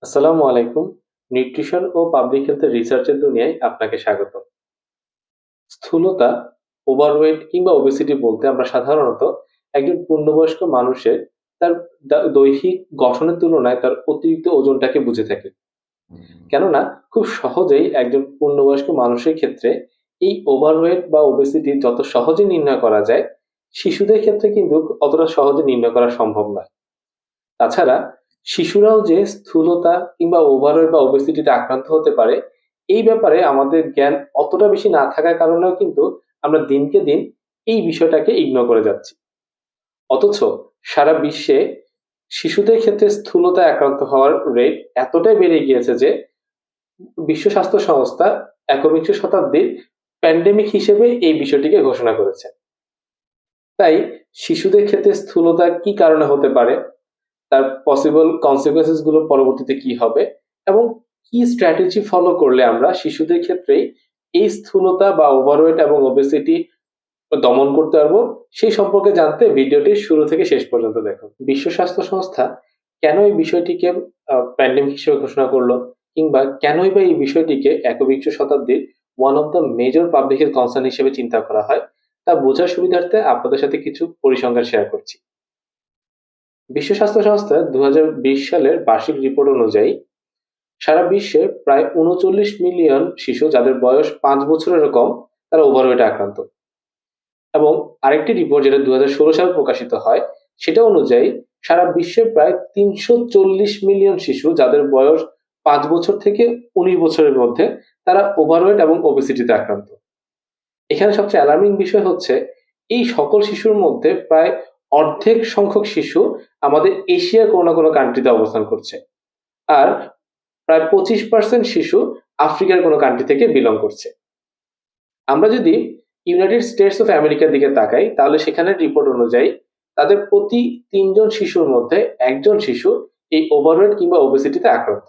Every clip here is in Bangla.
আসসালামু আলাইকুম। নিউট্রিশন ও পাবলিক হেলথের রিসার্চের দুনিয়ায় আপনাকে স্বাগত। স্থূলতা, ওভারওয়েট কিংবা ওবেসিটি বলতে আমরা সাধারণত একজন পূর্ণবয়স্ক মানুষের তার দৈহিক গঠনের তুলনায় তার অতিরিক্ত ওজনটাকে বুঝে থাকি। কেননা খুব সহজেই একজন পূর্ণবয়স্ক মানুষের ক্ষেত্রে এই ওভারওয়েট বা ওবেসিটি যত সহজে নির্ণয় করা যায়, শিশুদের ক্ষেত্রে কিন্তু অতটা সহজে নির্ণয় করা সম্ভব নয়। তাছাড়া শিশুরাও যে স্থূলতা কিংবা ওভারওয়েট বা ওবেসিটিতে আক্রান্ত হতে পারে, এই ব্যাপারে আমাদের জ্ঞান অতটা বেশি না থাকার কারণেও কিন্তু আমরা দিনকে দিন এই বিষয়টাকে ইগনোর করে যাচ্ছি। অথচ সারা বিশ্বে শিশুদের ক্ষেত্রে স্থূলতায় আক্রান্ত হওয়ার রেট এতটাই বেড়ে গিয়েছে যে বিশ্ব স্বাস্থ্য সংস্থা একবিংশ শতাব্দীর প্যান্ডেমিক হিসেবে এই বিষয়টিকে ঘোষণা করেছে। তাই শিশুদের ক্ষেত্রে স্থূলতা কি কারণে হতে পারে, তার পসিবল কনসিকুয়েন্সেস গুলো পরবর্তীতে কি হবে এবং কি স্ট্র্যাটেজি ফলো করলে আমরা শিশুদের ক্ষেত্রেই এই স্থূলতা বা ওভারওয়েট এবং ওবেসিটি দমন করতে পারবো, সেই সম্পর্কে জানতে ভিডিওটি শুরু থেকে শেষ পর্যন্ত দেখুন। বিশ্ব স্বাস্থ্য সংস্থা কেন এই বিষয়টিকে প্যান্ডেমিক হিসেবে ঘোষণা করলো, কিংবা কেনই বা এই বিষয়টিকে একবিংশ শতাব্দীর one of the major public health concern হিসেবে চিন্তা করা হয়, তা বোঝার সুবিধার্থে আপনাদের সাথে কিছু পরিসংখ্যান শেয়ার করছি। বিশ্ব স্বাস্থ্য সংস্থা 2020 সালের বার্ষিক রিপোর্ট অনুযায়ী সারা বিশ্বে প্রায় 39 মিলিয়ন শিশু যাদের বয়স 5 বছরের কম, তারা ওভারওয়েটে আক্রান্ত। এবং আরেকটি রিপোর্ট যেটা 2016 সালে প্রকাশিত হয়, সেটা অনুযায়ী সারা বিশ্বে প্রায় 340 মিলিয়ন শিশু যাদের বয়স 5 বছর থেকে 19 বছরের মধ্যে, তারা ওভারওয়েট এবং ওবেসিটিতে আক্রান্ত। এখানে সবচেয়ে অ্যালার্মিং বিষয় হচ্ছে এই সকল শিশুর মধ্যে প্রায় অর্ধেক সংখ্যক শিশু আমাদের এশিয়ার কোনো না কোনো কান্ট্রিতে অবস্থান করছে, আর প্রায় 25% শিশু আফ্রিকার কোনো কান্ট্রি থেকে বিলং করছে। আমরা যদি ইউনাইটেড স্টেটস অফ আমেরিকার দিকে তাকাই, তাহলে সেখানে রিপোর্ট অনুযায়ী তাদের প্রতি 3 জন শিশুর মধ্যে একজন শিশু এই ওভারওয়েট কিংবা ওবেসিটিতে আক্রান্ত।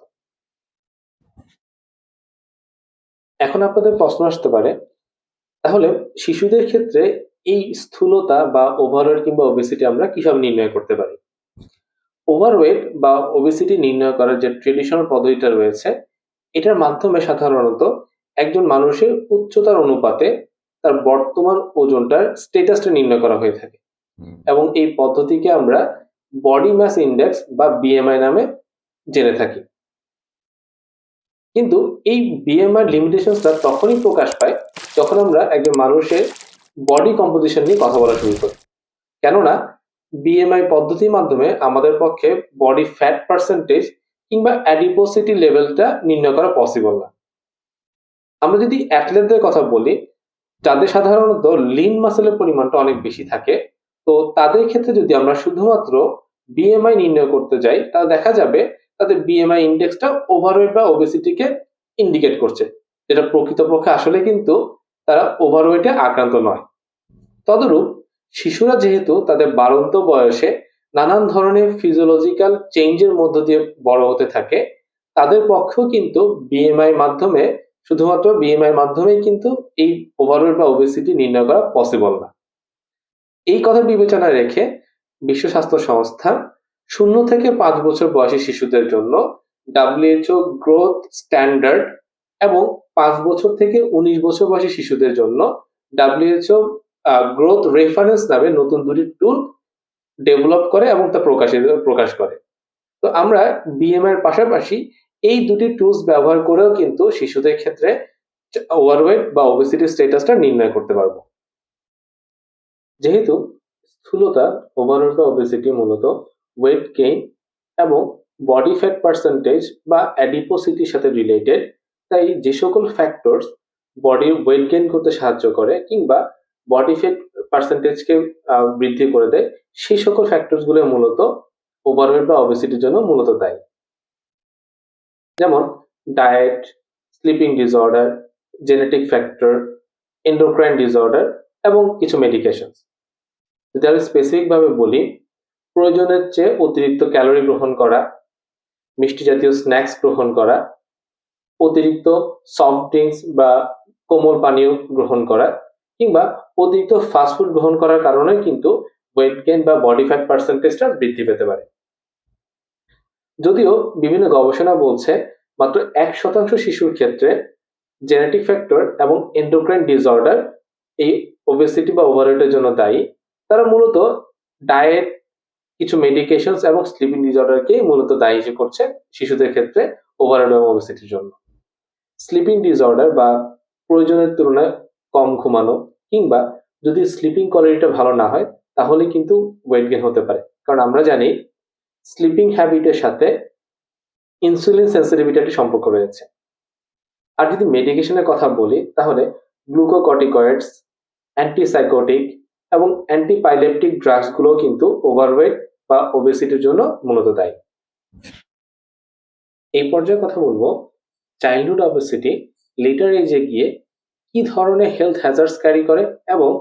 এখন আপনাদের প্রশ্ন আসতে পারে, তাহলে শিশুদের ক্ষেত্রে এই স্থূলতা বা ওভারওয়েট কিংবা ওবেসিটি আমরা কিভাবে নির্ণয় করতে পারি? ওভারওয়েট বা ওবেসিটি নির্ণয় করার যে ট্রেডিশনাল পদ্ধতিটা রয়েছে, এটার মাধ্যমে সাধারণত একজন মানুষের উচ্চতার অনুপাতে তার বর্তমান ওজনটার স্ট্যাটাসটা নির্ণয় করা হয়ে থাকে। এবং এই পদ্ধতিকে আমরা বডি মাস ইন্ডেক্স বা বিএমআই নামে জেনে থাকি। কিন্তু এই বিএমআই লিমিটেশনসটা তখনই প্রকাশ পায় যখন আমরা একজন মানুষের বডি কম্পোজিশন নিয়ে কথা বলা শুরু করি। কেননা বিএমআই পদ্ধতির মাধ্যমে আমাদের পক্ষে বডি ফ্যাট পার্সেন্টেজ কিংবা অ্যাডিপোসিটি লেভেলটা নির্ণয় করা পসিবল না। আমরা যদি অ্যাথলেটদের কথা বলি, যাদের সাধারণত লিন মাসেলের পরিমাণটা অনেক বেশি থাকে, তো তাদের ক্ষেত্রে যদি আমরা শুধুমাত্র বিএমআই নির্ণয় করতে যাই, তাহলে দেখা যাবে তাদের বিএমআই ইন্ডেক্সটা ওভারওয়েট বা ওবেসিটিকে ইন্ডিকেট করছে, যেটা প্রকৃতপক্ষে আসলে কিন্তু তারা ওভারওয়েটে আক্রান্ত নয়। তদরূপ শিশুরা যেহেতু তাদের বাড়ন্ত বয়সে নানান ধরনের ফিজিওলজিক্যাল চেঞ্জের মধ্য দিয়ে বড় হতে থাকে, তাদের পক্ষেও কিন্তু শুধুমাত্র বিএমআই মাধ্যমেই কিন্তু এই ওভারওয়েট বা ওবেসিটি নির্ণয় করা পসিবল না। এই কথা বিবেচনায় রেখে বিশ্ব স্বাস্থ্য সংস্থা 0 থেকে 5 বছর বয়সী শিশুদের জন্য WHO গ্রোথ স্ট্যান্ডার্ড এবং 5 বছর থেকে 19 বছর বয়সী শিশুদের জন্য WHO গ্রোথ রেফারেন্স নামে নতুন দুটি টুল ডেভেলপ করে এবং তা প্রকাশ করে। তো আমরা বিএমআই এর পাশাপাশি এই দুটি টুলস ব্যবহার করেও কিন্তু শিশুদের ক্ষেত্রে ওভারওয়েট বা ওবেসিটি স্ট্যাটাসটা নির্ণয় করতে পারবো। যেহেতু স্থূলতা, ওভারওয়েট বা ওবেসিটি মূলত ওয়েট গেইন এবং বডি ফ্যাট পার্সেন্টেজ বা অ্যাডিপোসিটির সাথে রিলেটেড, তাই যে সকল ফ্যাক্টরস বডির ওয়েট গেইন করতে সাহায্য করে কিংবা বডি ফ্যাট পার্সেন্টেজকে বৃদ্ধি করে দেয়, সেই সকল ফ্যাক্টরস গুলো মূলত ওভারওয়েট বা ওবেসিটির জন্য মূলত দায়ী। যেমন diet, sleeping disorder, genetic factor, endocrine disorder এবং কিছু মেডিকেশন। যদি আমি স্পেসিফিক ভাবে বলি, প্রয়োজনের চেয়ে অতিরিক্ত ক্যালোরি গ্রহণ করা, মিষ্টি জাতীয় স্ন্যাক্স গ্রহণ করা, অতিরিক্ত সফট ড্রিঙ্কস বা কোমল পানীয় গ্রহণ করা, কিংবা অতিরিক্ত ফাস্টফুড গ্রহণ করার কারণে কিন্তু ওয়েট গেইন বা বডি ফ্যাট পার্সেন্টেজটা বৃদ্ধি পেতে পারে। যদিও বিভিন্ন গবেষণা বলছে মাত্র 1% শিশুর ক্ষেত্রে জেনেটিক ফ্যাক্টর এবং এন্ডোক্রাইন ডিসঅর্ডার এই ওবেসিটি বা ওভারওয়েটের জন্য দায়ী। তারা মূলত ডায়েট, কিছু মেডিকেশনস এবং স্লিপিং ডিসঅর্ডারকেই মূলত দায়ী করছে শিশুদের ক্ষেত্রে ওভারওয়েট এবং ওবেসিটির জন্য। স্লিপিং ডিসঅর্ডার বা প্রয়োজনের তুলনায় কম ঘুমানো কিংবা যদি স্লিপিং কোয়ালিটিটা ভালো না হয় তাহলে কিন্তু ওয়েট গেইন হতে পারে। কারণ আমরা জানি স্লিপিং হ্যাবিটের সাথে ইনসুলিন সেন্সিটিভিটির সম্পর্ক রয়েছে। আর যদি মেডিকেশনের কথা বলি তাহলে গ্লুকোকর্টিকয়েডস, অ্যান্টিসাইকোটিক এবং অ্যান্টিপাইলেপটিক ড্রাগসগুলোও কিন্তু ওভারওয়েট বা ওবেসিটির জন্য মূলত দায়ী। এই পর্যায়ে কথা বলবো চাইল্ডহুড ওবেসিটি লেটার এজে গিয়ে কি ধরনের হেলথ হ্যাজার্ডস ক্যারি করে এবং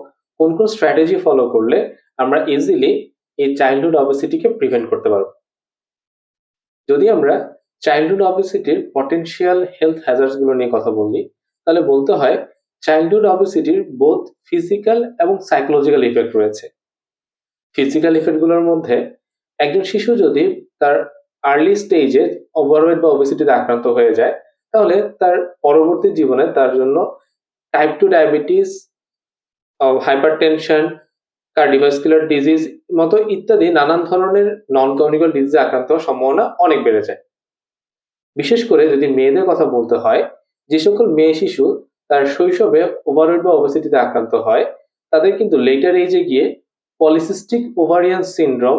কোন কোন স্ট্র্যাটেজি ফলো করলে আমরা ইজিলি এই চাইল্ডহুড ওবেসিটিকে প্রিভেন্ট করতে পারবো। যদি আমরা চাইল্ডহুড ওবেসিটির পটেনশিয়াল হেলথ হ্যাজার্ডস গুলো নিয়ে কথা বলি তাহলে বলতে হয় চাইল্ডহুড ওবেসিটির বোথ ফিজিক্যাল এবং সাইকোলজিক্যাল ইফেক্ট রয়েছে। ফিজিক্যাল ইফেক্টগুলোর মধ্যে একজন শিশু যদি তার আর্লি স্টেজে ওভারওয়েট বা ওবেসিটিতে আক্রান্ত হয়ে যায় তাহলে তার পরবর্তী জীবনে তার জন্য type 2 diabetes, hypertension, cardiovascular disease মতো ইত্যাদি নানান ধরনের নন কমিউনিকেবল ডিজিজে আক্রান্ত হওয়ার সম্ভাবনা অনেক বেড়ে যায়। বিশেষ করে যদি মেয়েদের কথা বলতে হয়, যে সকল মেয়ে শিশু তার শৈশবে ওভারওয়েট বা ওবেসিটিতে আক্রান্ত হয় তাদের কিন্তু লেটার এজে গিয়ে পলিসিস্টিক ওভারিয়ান সিনড্রোম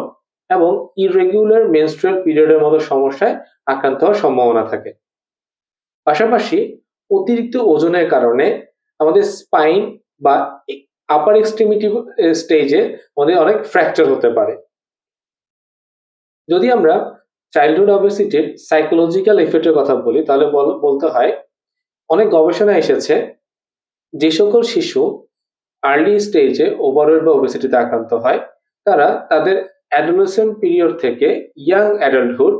এবং ইররেগুলার মেনস্ট্রুয়াল পিরিয়ডের মতো সমস্যায় আক্রান্ত হওয়ার সম্ভাবনা থাকে। পাশাপাশি অতিরিক্ত ওজনের কারণে আমাদের স্পাইন বা আপার এক্সট্রিমিটি স্টেজে আমাদের অনেক ফ্র্যাকচার হতে পারে। যদি আমরা চাইল্ডহুড ওবেসিটির সাইকোলজিক্যাল ইফেক্টের কথা বলি তাহলে বলতে হয় অনেক গবেষণা এসেছে যে সকল শিশু আর্লি স্টেজে ওভারওয়েট বা ওবেসিটিতে আক্রান্ত হয় তারা তাদের অ্যাডোলেসেন্ট পিরিয়ড থেকে ইয়াং অ্যাডাল্টহুড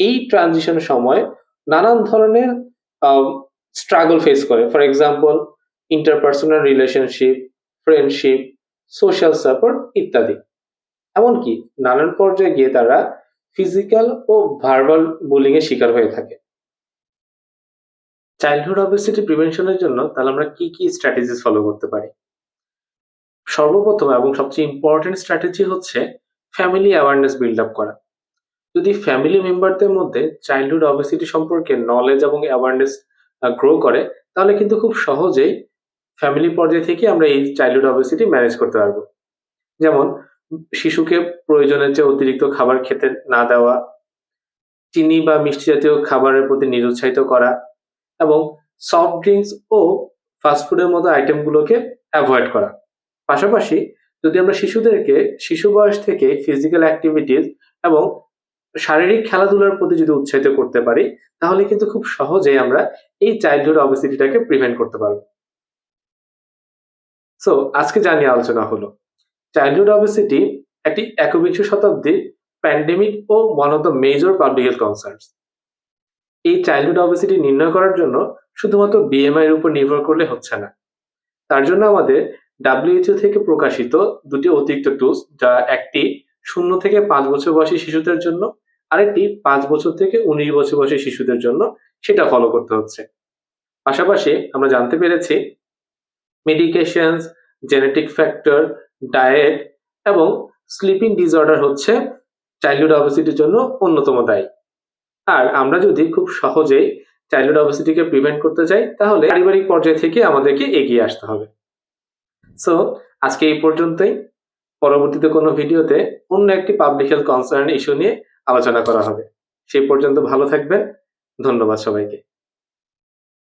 এই ট্রানজিশনের সময় নানান ধরনের স্ট্রাগল ফেস করে। For example interpersonal relationship, friendship, social support ইত্যাদি। এমনকি নানান পর্যায়ে গিয়ে তারা ফিজিক্যাল ও ভার্বাল বুলিং এর শিকার হয়ে থাকে। চাইল্ডহুড ওবেসিটি প্রিভেনশনের জন্য তাহলে আমরা কি কি স্ট্র্যাটেজিস ফলো করতে পারি? সর্বপ্রথম এবং সবচেয়ে ইম্পর্টেন্ট স্ট্র্যাটেজি হচ্ছে ফ্যামিলি অ্যাওয়ারনেস বিল্ড আপ করা। যদি ফ্যামিলি মেম্বারদের মধ্যে চাইল্ডহুড ওবেসিটি সম্পর্কে নলেজ এবং অ্যাওয়ারনেস গ্রো করে তাহলে কিন্তু খুব সহজেই ফ্যামিলি পর্যায় থেকে আমরা এই চাইল্ডহুড ওবেসিটি ম্যানেজ করতে পারবো। যেমন শিশুকে প্রয়োজনের চেয়ে অতিরিক্ত খাবার খেতে না দেওয়া, চিনি বা মিষ্টি জাতীয় খাবারের প্রতি নিরুৎসাহিত করা এবং সফট ড্রিঙ্কস ও ফাস্টফুডের মতো আইটেমগুলোকে অ্যাভয়েড করা। পাশাপাশি যদি আমরা শিশুদেরকে শিশু বয়স থেকে ফিজিক্যাল অ্যাক্টিভিটিস এবং শারীরিক খেলাধুলার প্রতি যদি উৎসাহিত করতে পারি তাহলে কিন্তু খুব সহজেই আমরা এই চাইল্ডহুড ওবেসিটিটাকে প্রিভেন্ট করতে পারবো। সো আজকে যা নিয়ে আলোচনা হলো, চাইল্ডহুড ওবেসিটি একটি একবিংশ শতাব্দীর প্যান্ডেমিক ও one of the major public health concerns. এই চাইল্ডহুড ওবেসিটি নির্ণয় করার জন্য শুধুমাত্র বিএমআই এর উপর নির্ভর করলে হচ্ছে না। তার জন্য আমাদের WHO থেকে প্রকাশিত দুটি অতিরিক্ত টুলস, যা একটি 0 থেকে 5 বছর বয়সী শিশুদের জন্য আরেকটি 5 বছর থেকে 19 বছর বয়সী শিশুদের জন্য, সেটা ফলো করতে হচ্ছে। পাশাপাশি আমরা জানতে পেরেছি মেডিকেশনস, জেনেটিক ফ্যাক্টর, ডায়েট এবং স্লিপিং ডিসঅর্ডার হচ্ছে চাইল্ডহুড ওবেসিটির জন্য অন্যতম দায়ী। আর আমরা যদি খুব সহজেই চাইল্ডহুড ওবেসিটিকে প্রিভেন্ট করতে চাই তাহলে পারিবারিক পর্যায় থেকে আমাদেরকে এগিয়ে আসতে হবে। সো আজকে এই পর্যন্তই। পরবর্তীতে কোনো ভিডিওতে অন্য একটি পাবলিক হেলথ কনসার্ন ইস্যু নিয়ে আলোচনা করা হবে। সেই পর্যন্ত ভালো থাকবেন। ধন্যবাদ সবাইকে।